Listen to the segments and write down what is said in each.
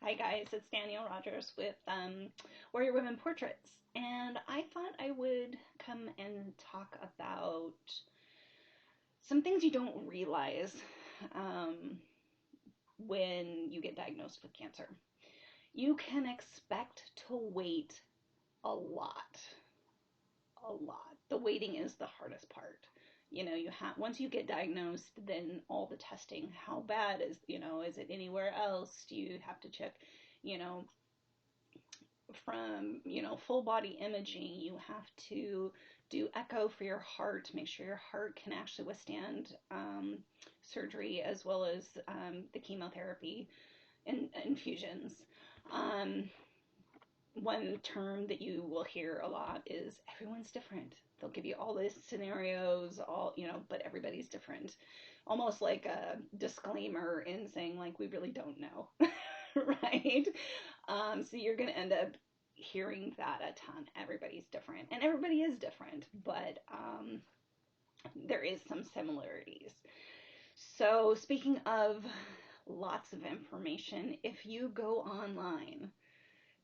Hi guys, it's Danielle Rogers with Warrior Women Portraits, and I thought I would come and talk about some things you don't realize um, when you get diagnosed with cancer. You can expect to wait a lot, a lot. The waiting is the hardest part. You have once you get diagnosed, then all the testing. How bad is it anywhere else? Do you have to check, you know, from full body imaging? You have to do echo for your heart, make sure your heart can actually withstand surgery as well as the chemotherapy and infusions. One term that you will hear a lot is everyone's different. They'll give you all these scenarios, but everybody's different. Almost like a disclaimer in saying, like, we really don't know, right? So you're going to end up hearing that a ton. Everybody's different, and everybody is different, but there is some similarities. So, speaking of lots of information, if you go online,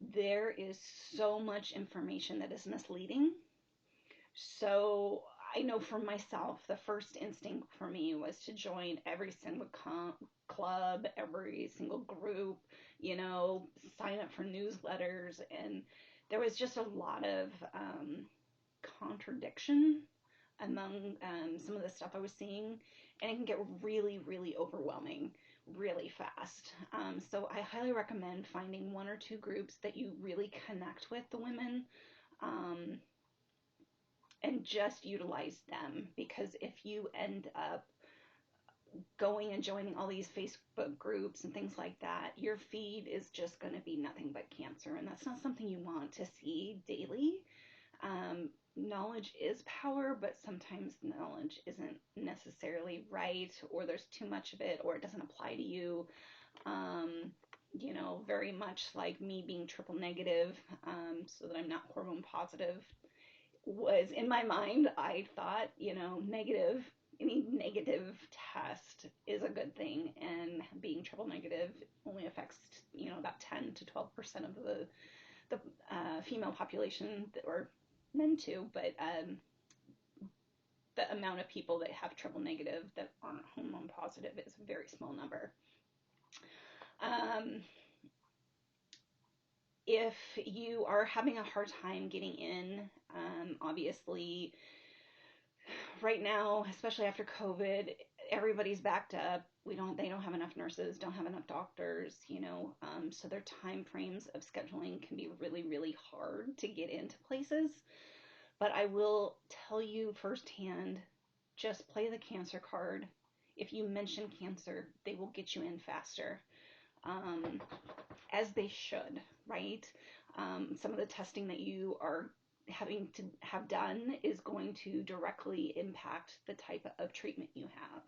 there is so much information that is misleading. So I know for myself, the first instinct for me was to join every single club, every single group, sign up for newsletters. And there was just a lot of contradiction among some of the stuff I was seeing, and it can get really, really overwhelming really fast. So I highly recommend finding one or two groups that you really connect with the women, um, and just utilize them, because if you end up going and joining all these Facebook groups and things like that, your feed is just going to be nothing but cancer, and that's not something you want to see daily. Knowledge is power, but sometimes knowledge isn't necessarily right, or there's too much of it, or it doesn't apply to you. Very much like me being triple negative, so that I'm not hormone positive, was in my mind. I thought, any negative test is a good thing, and being triple negative only affects, about 10 to 12% of the female population, or men too, but the amount of people that have triple negative that aren't hormone positive is a very small number. Um, if you are having a hard time getting in, obviously, right now, especially after COVID, everybody's backed up. They don't have enough nurses, don't have enough doctors, so their time frames of scheduling can be really, really hard to get into places. But I will tell you firsthand, just play the cancer card. If you mention cancer, they will get you in faster, um, as they should, right? Some of the testing that you are having to have done is going to directly impact the type of treatment you have.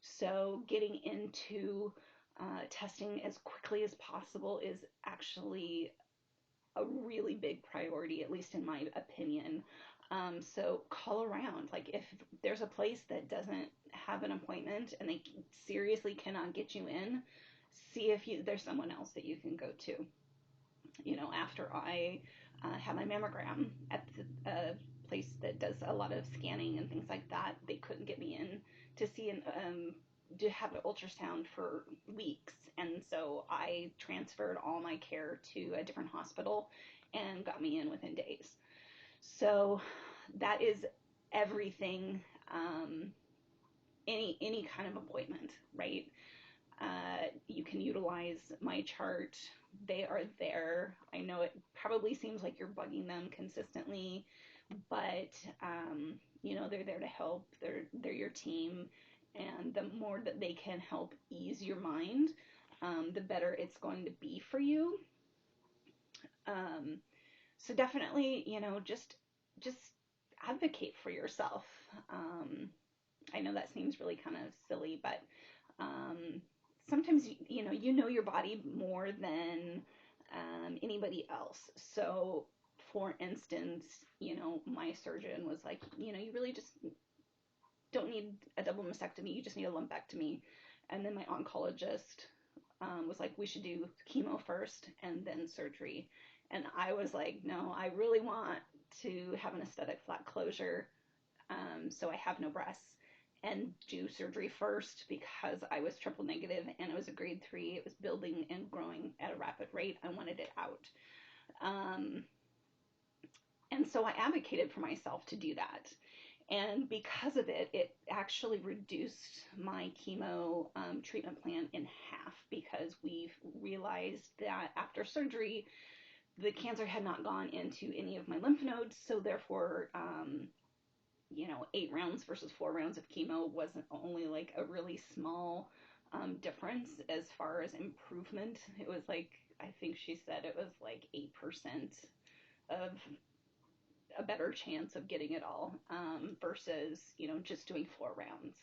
So getting into testing as quickly as possible is actually a really big priority, at least in my opinion. So call around. Like, if there's a place that doesn't have an appointment and they seriously cannot get you in, see if there's someone else that you can go to. After I had my mammogram at the place that does a lot of scanning and things like that, they couldn't get me in to see to have an ultrasound for weeks. And so I transferred all my care to a different hospital and got me in within days. So that is everything. Any kind of appointment, right? You can utilize my chart. They are there. I know it probably seems like you're bugging them consistently, but they're there to help. They're your team, and the more that they can help ease your mind, the better it's going to be for you. Um, so definitely, just advocate for yourself. I know that seems really kind of silly, but um, sometimes you know your body more than anybody else. So, for instance, my surgeon was like, you really just don't need a double mastectomy, you just need a lumpectomy. And then my oncologist was like, we should do chemo first and then surgery. And I was like, no, I really want to have an aesthetic flat closure, so I have no breasts, and do surgery first because I was triple negative and it was a grade 3. It was building and growing at a rapid rate. I wanted it out. Um, and so I advocated for myself to do that. And because of it, it actually reduced my chemo treatment plan in half, because we've realized that after surgery, the cancer had not gone into any of my lymph nodes. So therefore, 8 rounds versus 4 rounds of chemo wasn't only like a really small difference as far as improvement. It was like, I think she said it was like 8% of a better chance of getting it all, versus, just doing 4 rounds.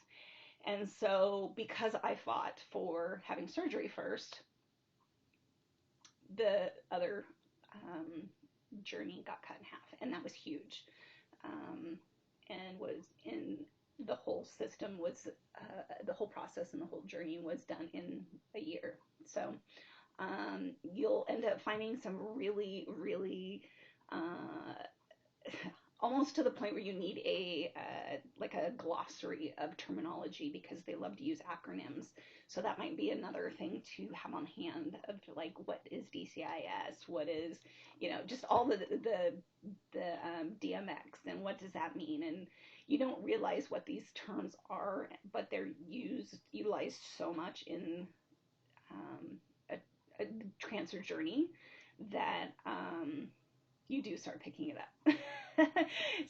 And so because I fought for having surgery first, the other journey got cut in half, and that was huge. And was in the whole system was the whole process and the whole journey was done in a year. So you'll end up finding some really, really almost to the point where you need like a glossary of terminology, because they love to use acronyms. So that might be another thing to have on hand, of like, what is DCIS? What is, just all the DMX, and what does that mean? And you don't realize what these terms are, but they're utilized so much in a cancer journey that you do start picking it up.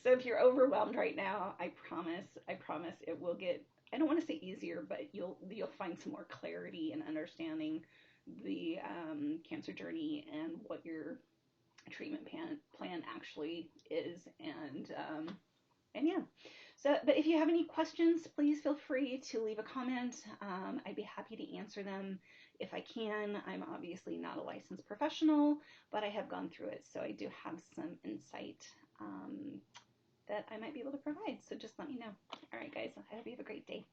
So if you're overwhelmed right now, I promise it will get, I don't want to say easier, but you'll find some more clarity in understanding the cancer journey and what your treatment plan actually is. And yeah. So, but if you have any questions, please feel free to leave a comment. I'd be happy to answer them if I can. I'm obviously not a licensed professional, but I have gone through it, so I do have some insight that I might be able to provide. So just let me know. All right, guys, I hope you have a great day.